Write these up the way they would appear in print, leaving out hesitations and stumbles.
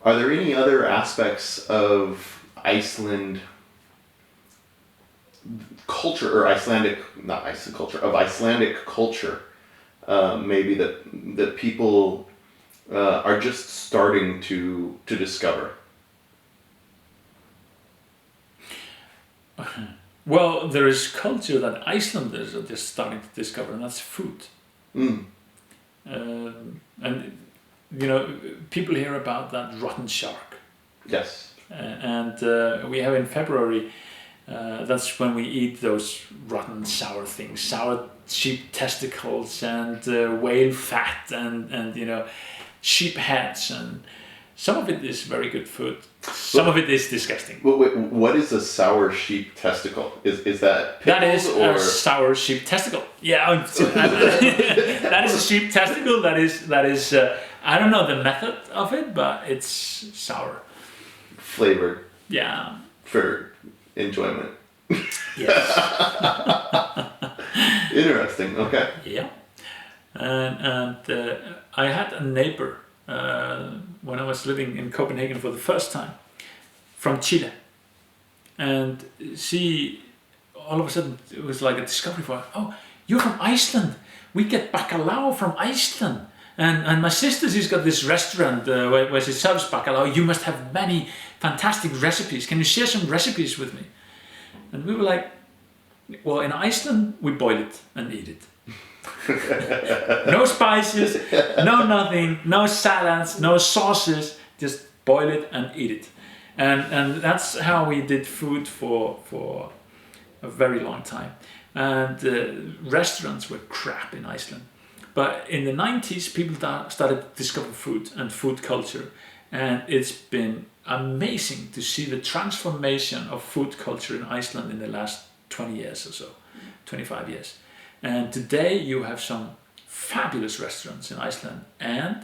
Are there any other aspects of Iceland culture, or Icelandic culture, maybe that people are just starting to discover? Well, there is culture that Icelanders are just starting to discover, and that's food. And people hear about that rotten shark. Yes. And we have in February, that's when we eat those rotten sour things, sour sheep testicles and whale fat and sheep heads, and some of it is very good food. Some of it is disgusting. Wait, what is a sour sheep testicle? Is that that is or? A sour sheep testicle? Yeah, that is a sheep testicle. That is. I don't know the method of it, but it's sour. Flavored. Yeah. For enjoyment. Yes. Interesting. Okay. Yeah. And I had a neighbor when I was living in Copenhagen for the first time, from Chile, and she, all of a sudden, it was like a discovery for her. Oh, you're from Iceland. We get bacalao from Iceland. And my sister, she's got this restaurant where she serves bacalao. You must have many fantastic recipes. Can you share some recipes with me? And we were like, well, in Iceland, we boil it and eat it. No spices, no nothing, no salads, no sauces, just boil it and eat it. And that's how we did food for a very long time. And restaurants were crap in Iceland. But in the 90s, people started to discover food and food culture. And it's been amazing to see the transformation of food culture in Iceland in the last 20 years or so, 25 years. And today you have some fabulous restaurants in Iceland. And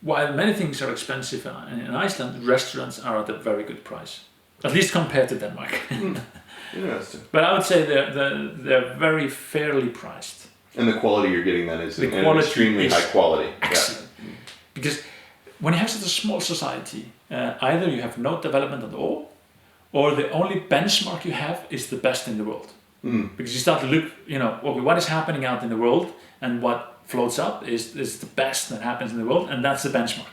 while many things are expensive in Iceland, restaurants are at a very good price, at least compared to Denmark. Interesting. But I would say they're very fairly priced. And the quality you're getting then is extremely high quality. Excellent. Yeah. Because when you have such a small society, either you have no development at all, or the only benchmark you have is the best in the world. Because you start to look, okay, what is happening out in the world, and what floats up is the best that happens in the world, and that's the benchmark.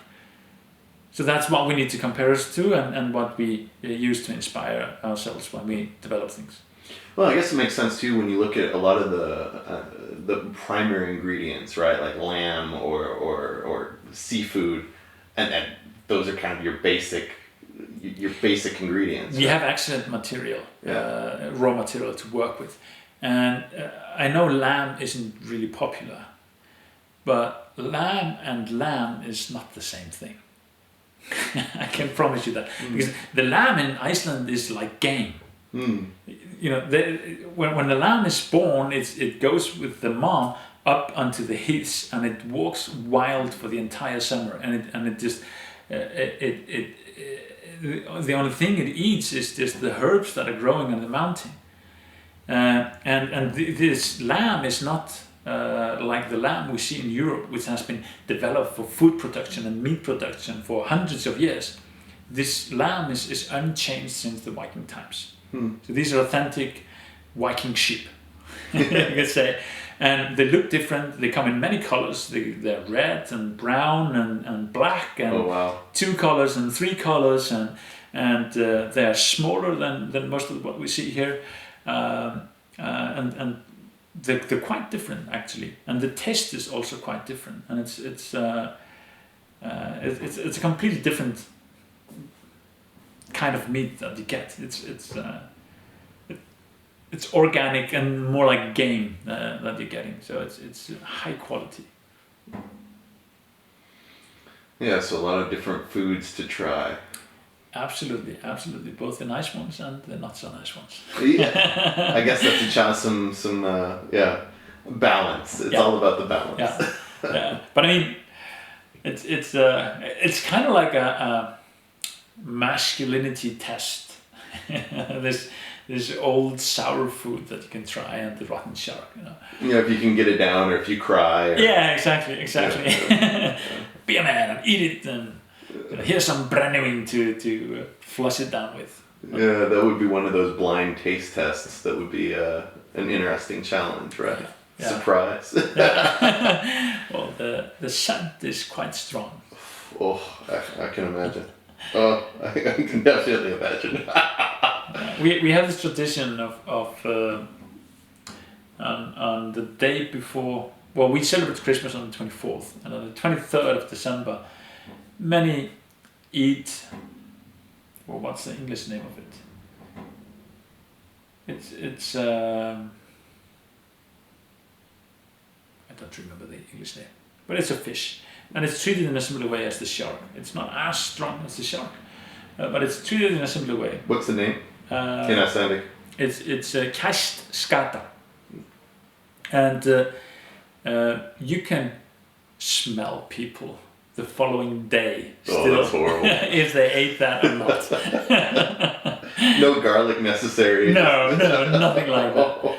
So that's what we need to compare us to, and what we use to inspire ourselves when we develop things. Well, I guess it makes sense too when you look at a lot of the primary ingredients, right? Like lamb or seafood, and those are kind of your basic ingredients. We have excellent material, raw material to work with, and I know lamb isn't really popular, but lamb and lamb is not the same thing. I can promise you that, because the lamb in Iceland is like game. When the lamb is born, it goes with the mom up onto the hills, and it walks wild for the entire summer, and it just the only thing it eats is just the herbs that are growing on the mountain, and this lamb is not like the lamb we see in Europe, which has been developed for food production and meat production for hundreds of years. This lamb is unchanged since the Viking times. So these are authentic Viking sheep, you could say. And they look different. They come in many colors. They're red and brown and black and 2 colors and 3 colors. And they are smaller than most of what we see here. And they're quite different, actually. And the taste is also quite different. And it's a completely different kind of meat that you get. It's organic and more like game that you're getting. So it's high quality. Yeah, so a lot of different foods to try. Absolutely, both the nice ones and the not so nice ones. Yeah, I guess that's to challenge some balance. It's all about the balance. Yeah. But I mean, it's kind of like a masculinity test. This old sour food that you can try, and the rotten shark. Yeah, if you can get it down, or if you cry. Yeah, exactly. Yeah. Be a man and eat it, and here's some branding to flush it down with. Yeah, that would be one of those blind taste tests. That would be an interesting challenge, right? Yeah. Surprise. Well, the scent is quite strong. Oh, I can imagine. Oh, I can definitely imagine. We have this tradition of on the day before. Well, we celebrate Christmas on the 24th, and on the 23rd of December, many eat. Well, what's the English name of it? It's I don't remember the English name, but it's a fish, and it's treated in a similar way as the shark. It's not as strong as the shark, but it's treated in a similar way. What's the name in Icelandic? It's kæst skata, and you can smell people the following day still, that's horrible. if they ate that or not. No garlic necessary. No, nothing like that.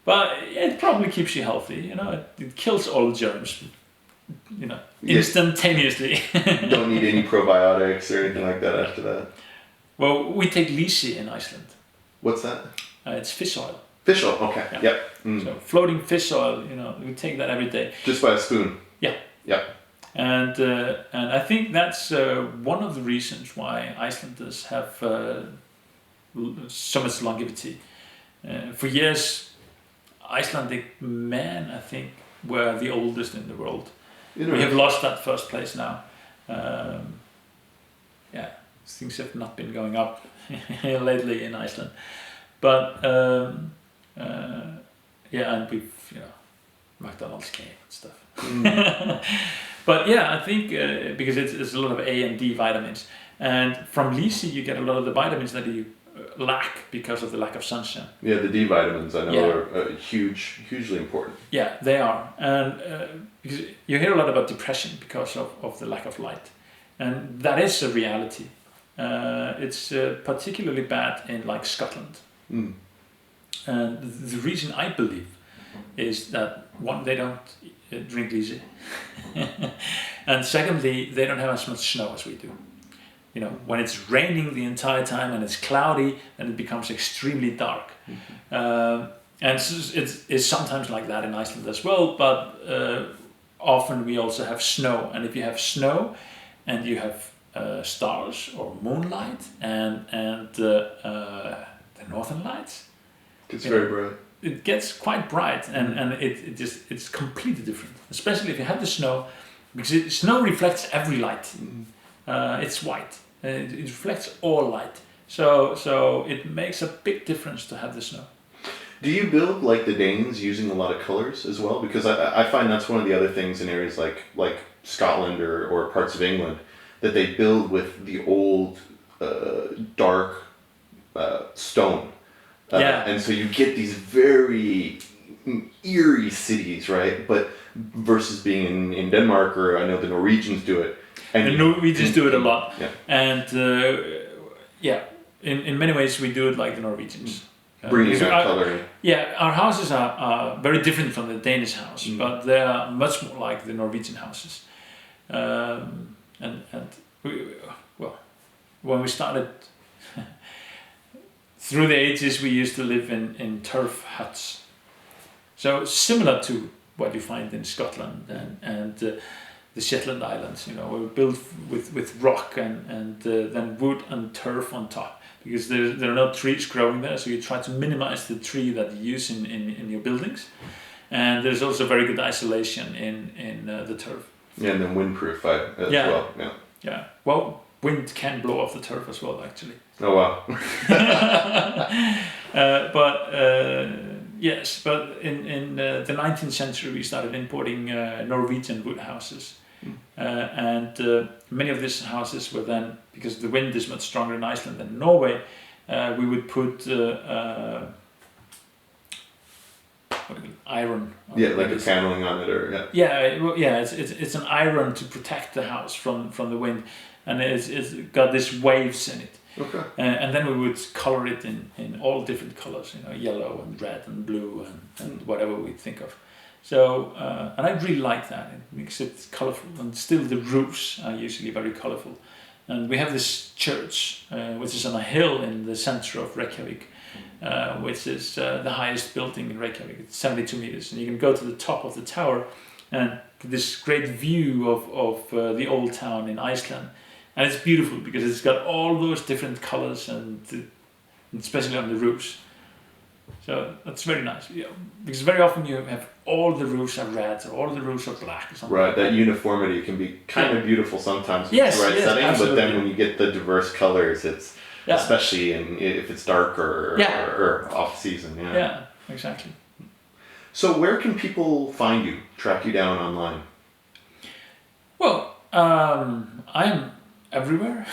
But it probably keeps you healthy. It kills all germs. Instantaneously. Don't need any probiotics or anything like that after that. Well, we take lysi in Iceland. What's that? It's fish oil. Fish oil. Okay. Yeah. Yep. Mm. So floating fish oil. We take that every day. Just by a spoon. Yeah. Yep. And I think that's one of the reasons why Icelanders have so much longevity. For years, Icelandic men, I think, were the oldest in the world. We have lost that first place now. Things have not been going up lately in Iceland. But and we've McDonald's came and stuff. But I think because it's a lot of A and D vitamins, and from lysi you get a lot of the vitamins that you lack because of the lack of sunshine. Yeah, the D vitamins I know are hugely important. Yeah, they are, and because you hear a lot about depression because of the lack of light, and that is a reality. It's particularly bad in like Scotland, and the reason I believe is that one, they don't drink lysi, and secondly, they don't have as much snow as we do. When it's raining the entire time and it's cloudy, then it becomes extremely dark. And it's sometimes like that in Iceland as well, but often we also have snow. And if you have snow and you have stars or moonlight and the northern lights, it's very bright. It gets quite bright, and it's completely different, especially if you have the snow, because snow reflects every light. It's white. It reflects all light, so it makes a big difference to have the snow. Do you build like the Danes using a lot of colors as well? Because I find that's one of the other things in areas like Scotland or parts of England, that they build with the old dark stone. And so you get these very eerie cities, right? But versus being in Denmark, or I know the Norwegians do it. And the Norwegians do it a lot. Yeah. And in many ways we do it like the Norwegians. Bringing that color in. Yeah, our houses are very different from the Danish house, but they are much more like the Norwegian houses. When we started, through the ages we used to live in turf huts. So similar to what you find in Scotland and the Shetland Islands, we were built with rock and then wood and turf on top, because there are no trees growing there, so you try to minimize the tree that you use in your buildings. And there's also very good isolation in the turf. Yeah, and then windproof as well. Yeah. Yeah. Well, wind can blow off the turf as well, actually. Oh wow. Yes, but in the 19th century we started importing Norwegian wood houses. And many of these houses were then, because the wind is much stronger in Iceland than in Norway, we would put iron. Like a paneling on it, or it's an iron to protect the house from the wind, and it's got these waves in it. Okay. And then we would color it in all different colors, yellow and red and blue and whatever we think of. So, and I really like that. It makes it colorful, and still the roofs are usually very colorful. And we have this church, which is on a hill in the center of Reykjavik, which is the highest building in Reykjavik. It's 72 meters, and you can go to the top of the tower and get this great view of the old town in Iceland. And it's beautiful because it's got all those different colors, and especially on the roofs. So that's very nice. Yeah, because very often you have all the roofs are red or all the roofs are black or something. Right, that uniformity can be kind of beautiful sometimes with Yes, the right yes, setting, absolutely. but then when you get the diverse colors, it's especially if it's dark or off season. Yeah. Yeah, exactly. So where can people find you, track you down online? Well, I'm everywhere,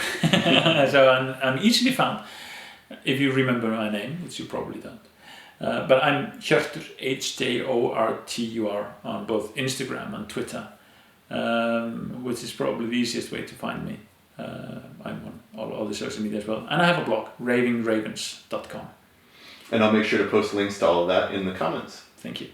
so I'm easily found. If you remember my name, which you probably don't. But I'm Hjörtur, Hjortur, on both Instagram and Twitter, which is probably the easiest way to find me. I'm on all the social media as well. And I have a blog, ravingravens.com. And I'll make sure to post links to all of that in the comments. Thank you.